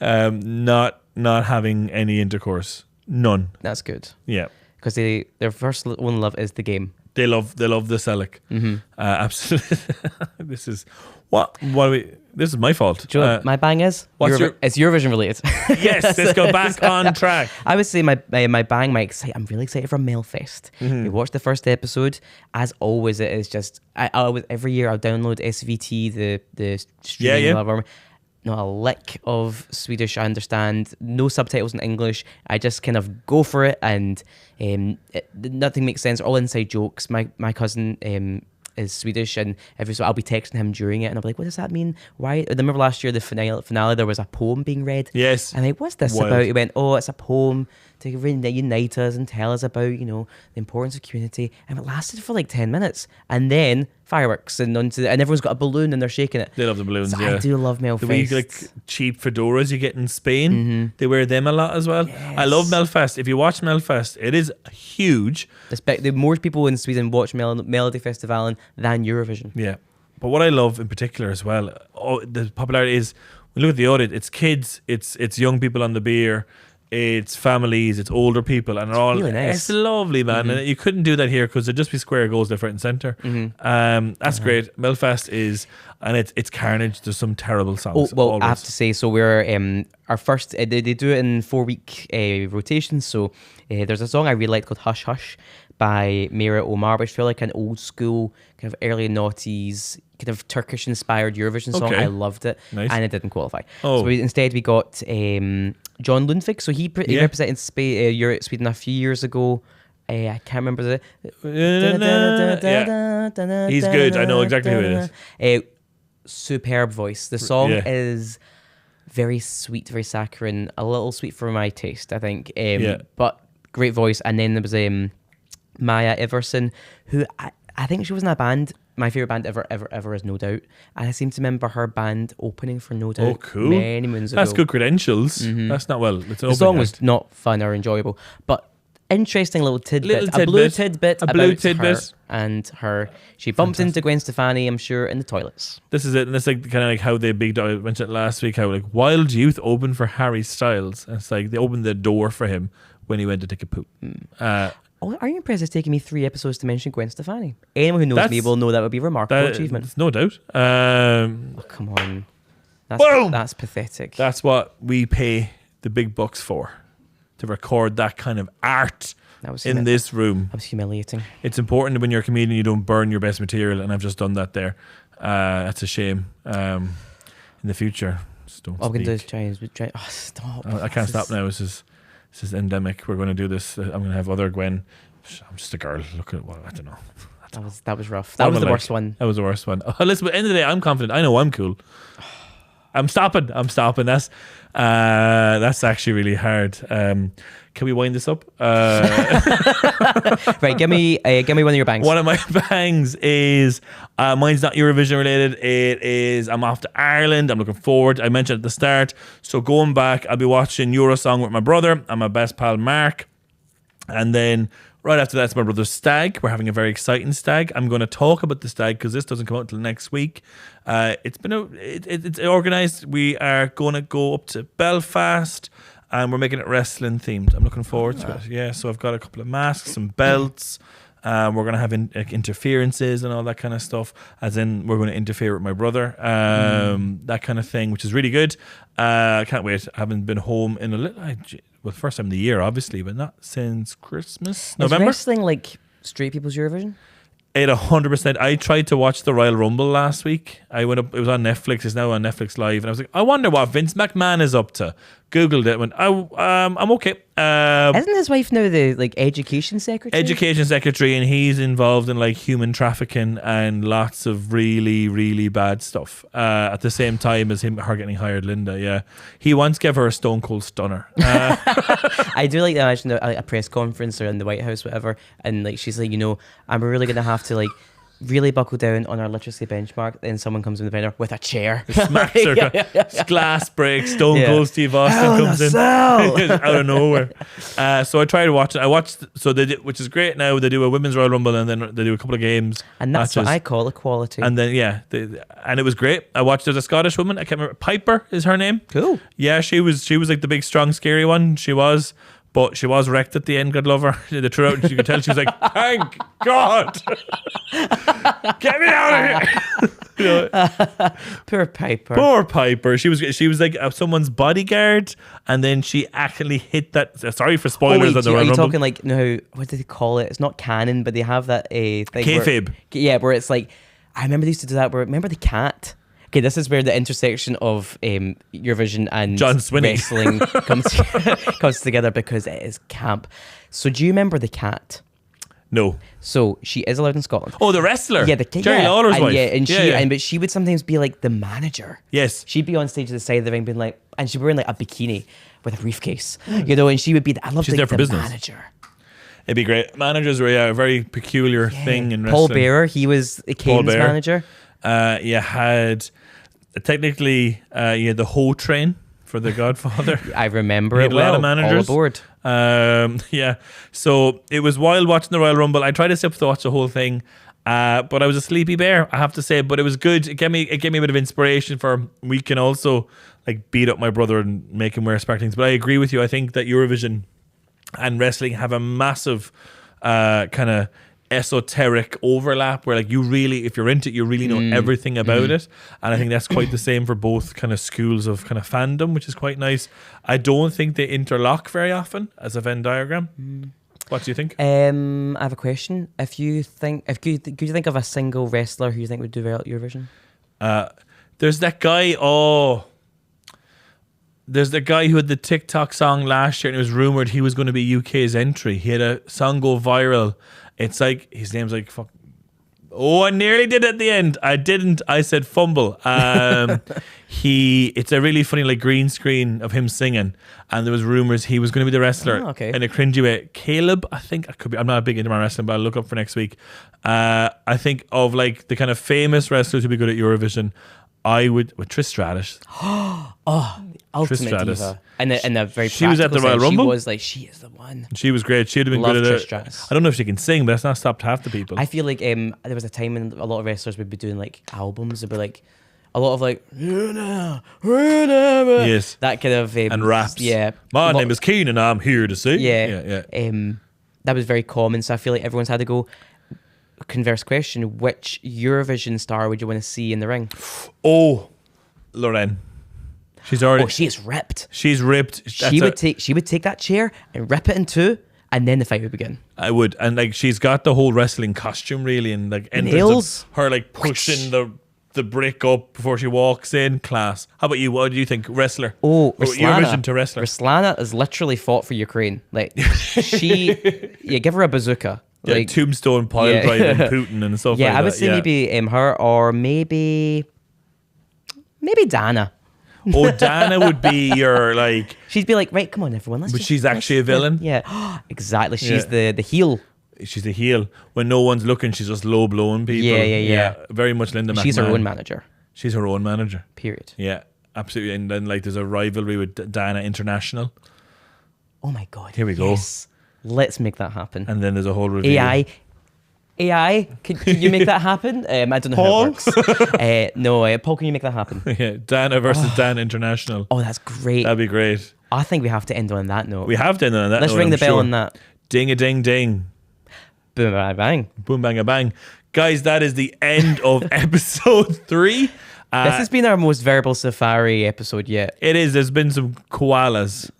Not having any intercourse, none. That's good. Yeah, because their first one love is the game. They love the Celtic. Absolutely. This is what are we? This is my fault. Do you know what my bang is? It's Eurovision related. Yes, let's go back on track. I would say my bang, I'm really excited for Melfest. We watched the first episode. As always, it is just every year I'll download SVT, the streaming platform. Not a lick of Swedish I understand, no subtitles in English. I just kind of go for it, and nothing makes sense. All inside jokes. My cousin is Swedish, and so I'll be texting him during it, and I'll be like, what does that mean? Why? I remember last year, the finale there was a poem being read. Yes. And I'm like, what's this about? He went, oh, it's a poem to unite us and tell us about, the importance of community. And it lasted for like 10 minutes. And then fireworks and everyone's got a balloon and they're shaking it. They love the balloons, so I do love Melfest. The wee like cheap fedoras you get in Spain, they wear them a lot as well. Yes. I love Melfest. If you watch Melfest, it is huge. The more people in Sweden watch Melody Festivalen than Eurovision. Yeah. But what I love in particular as well, the popularity is, we look at the audit, it's kids, it's young people on the beer, it's families, it's older people, and really nice. It's lovely, man. And you couldn't do that here because there'd just be square goals left, right, and centre. That's great. Melfest is, and it's carnage. There's some terrible songs. Oh well, always. I have to say, so we're our first. They do it in 4-week rotations. So there's a song I really liked called "Hush Hush" by Mira Omar, which felt like an old school kind of early noughties kind of Turkish inspired Eurovision song. I loved it. Nice. And it didn't qualify. So instead we got John Lundvik. So he represented Sweden a few years ago. I can't remember the. He's good. I know exactly who it is. Superb voice. The song is very sweet, very saccharine, a little sweet for my taste, I think. But great voice. And then there was Maya Everson, who I think she was in a band. My favourite band ever is No Doubt. And I seem to remember her band opening for No Doubt. Oh, cool. Many moons ago. That's good credentials. That's not well. The song was not fun or enjoyable. But interesting little tidbit. Little A blue tidbit. tidbit. A blue about tidbit. her and her. She bumped into Gwen Stefani, I'm sure, in the toilets. This is it, and it's like kind of like how they I mentioned it last week, how like Wild Youth opened for Harry Styles. And it's like they opened the door for him when he went to take a poop. Oh, are you impressed it's taken me 3 episodes to mention Gwen Stefani? Anyone who knows me will know that would be a remarkable achievement. There's no doubt. Oh, come on. That's pathetic. That's what we pay the big bucks for, to record that kind of art in this room. That was humiliating. It's important when you're a comedian you don't burn your best material, and I've just done that there. That's a shame. In the future, just don't All we can do is speak. try. Oh, stop. I can't stop now. This is endemic. We're going to do this. I'm going to have other Gwen. I'm just a girl. Look at what I don't know. That was rough. That was the worst one. That was the worst one. Oh, listen, at the end of the day, I'm confident. I know I'm cool. I'm stopping. That's actually really hard. Can we wind this up? Right, give me one of your bangs. One of my bangs is mine's not Eurovision related. It is I'm off to Ireland. I'm looking forward. I mentioned at the start. So going back, I'll be watching Eurosong with my brother and my best pal Mark, and then right after that's my brother's stag. We're having a very exciting stag. I'm going to talk about the stag because this doesn't come out until next week. It's organised. We are going to go up to Belfast and we're making it wrestling themed. I'm looking forward to it. Yeah, so I've got a couple of masks, some belts. We're going to have interferences and all that kind of stuff, as in we're going to interfere with my brother, that kind of thing, which is really good. I can't wait. I haven't been home in a little, first time of the year, obviously, but not since Christmas, November. Is wrestling like straight people's Eurovision? It 100%. I tried to watch the Royal Rumble last week. I went up. It was on Netflix. It's now on Netflix Live, and I was like, I wonder what Vince McMahon is up to. Googled it. Went, I'm okay. Isn't his wife now the education secretary? Education secretary, and he's involved in like human trafficking and lots of really, really bad stuff. At the same time as her getting hired, Linda. Yeah, he once gave her a Stone Cold Stunner. I do like to imagine a press conference or in the White House, whatever, and like she's like, I'm really gonna have to like really buckle down on our literacy benchmark. Then someone comes in the vendor with a chair, smacks her, glass breaks. Stone Cold Steve Austin comes in out of nowhere. So I tried to watch it. So they did, which is great. Now they do a women's Royal Rumble and then they do a couple of games, and that's matches. What I call equality. And then and it was great. I watched. There's a Scottish woman. I can't remember. Piper is her name. Cool. Yeah, she was like the big, strong, scary one. She was. But she was wrecked at the end, God love her. You could tell she was like, thank God. Get me out of here. Poor Piper. Poor Piper. She was like someone's bodyguard, and then she actually hit that. Sorry for spoilers on the Royal Rumble. Are you talking like, no, what do they call it? It's not canon, but they have that thing. Kayfabe. Where it's like, I remember they used to do that. Remember the cat? Okay, this is where the intersection of Eurovision and John Swinney wrestling comes together, because it is camp. So do you remember the cat? No. So she is allowed in Scotland. Oh, the wrestler. Yeah, Jerry Lawler's wife. Yeah, and but she would sometimes be like the manager. Yes. She'd be on stage at the side of the ring, being like, and she'd be wearing like a bikini with a briefcase, and she would be. I love She's there for business. Manager. It'd be great. Managers were a very peculiar thing in wrestling. Paul Bearer, he was Kane's manager. You had technically you had the whole train for The Godfather. I remember it well. A lot of managers. All aboard. So it was wild watching the Royal Rumble. I tried to sit up to watch the whole thing, but I was a sleepy bear, I have to say. But it was good. It gave me a bit of inspiration for we can also like beat up my brother and make him wear sparklings. But I agree with you. I think that Eurovision and wrestling have a massive kind of esoteric overlap where like if you're into it, you really know everything about it. And I think that's quite the same for both kind of schools of kind of fandom, which is quite nice. I don't think they interlock very often as a Venn diagram. What do you think? I have a question. Could you think of a single wrestler who you think would do well at Eurovision? There's that guy. There's the guy who had the TikTok song last year, and it was rumored he was going to be UK's entry. He had a song go viral. It's like his name's like fuck. Oh, I nearly did it at the end. I didn't. I said fumble. It's a really funny like green screen of him singing, and there was rumors he was going to be the wrestler in a cringy way. Caleb, I think I could be. I'm not big into my wrestling, but I'll look up for next week. I think of like the kind of famous wrestlers who'd be good at Eurovision. I would with Trish Stratus. ultimate Stratus. diva. And a very She was at the practical Royal sense. Rumble? She was like, she is the one. She was great. She'd have been Love good at Trish it. Stratus. I don't know if she can sing, but that's not stopped half the people. I feel like there was a time when a lot of wrestlers would be doing like albums. It'd be like a lot of like Yes. that kind of And raps. Yeah, My name is Keen and I'm here to sing. yeah. That was very common. So I feel like everyone's had to go. Converse question: which Eurovision star would you want to see in the ring? Oh, Lorraine. She's already. Oh, she is ripped. She's ripped. She would take that chair and rip it in two, and then the fight would begin. I would, and like she's got the whole wrestling costume really, and like entrance Nails. of her like pushing the brick up before she walks in. Class. How about you? What do you think, wrestler? Oh, Eurovision to wrestler. Ruslana has literally fought for Ukraine. Like give her a bazooka. Yeah, Like tombstone pile yeah. driving Putin and stuff like that. I would say maybe her or maybe Dana. Oh, Dana would be your like. She'd be like, right, come on, everyone. But she's actually a villain. Yeah, exactly. She's Yeah. the heel. She's a heel. When no one's looking, she's just low blowing people. Yeah. Very much Linda McMahon. She's her own manager. She's her own manager. Period. Yeah, absolutely. And then like there's a rivalry with Dana International. Oh my god. Here we go. Yes. Let's make that happen. And then there's a whole review. AI, can you make that happen? I don't know how it works. No, Paul, can you make that happen? Yeah, Dana versus Dana International. Oh, that's great. That'd be great. I think we have to end on that note. We have done on that. Let's note, ring I'm the bell sure. on that. Ding a ding ding. Boom, bang, bang. Boom bang a bang. Guys, that is the end of episode 3. This has been our most verbal safari episode yet. It is. There's been some koalas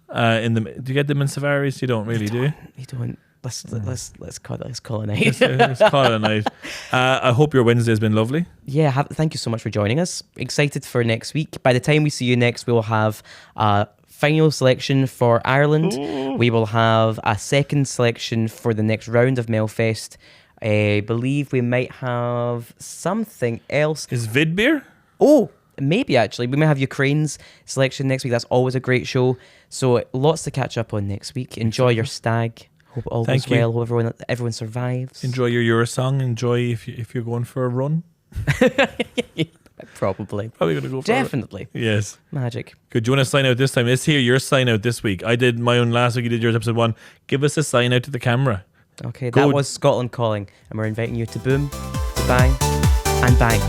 in them. Do you get them in safaris? You don't really, do you? You don't. Let's call it a night. Let's call it a night. I hope your Wednesday has been lovely. Yeah, thank you so much for joining us. Excited for next week. By the time we see you next, we will have a final selection for Ireland. Ooh. We will have a second selection for the next round of Melfest. I believe we might have something else. Is Vidbeer? Oh, maybe actually. We may have Ukraine's selection next week. That's always a great show. So lots to catch up on next week. Enjoy your stag. Hope all goes well. Hope everyone survives. Enjoy your Eurosong. Enjoy if you're going for a run. Probably going to go for Definitely. it. Yes. Magic. Good. Do you want to sign out this time? Let's hear your sign out this week. I did my own last week. You did yours episode 1. Give us a sign out to the camera. Okay, that was Scotland Calling, and we're inviting you to boom, to bang, and bang.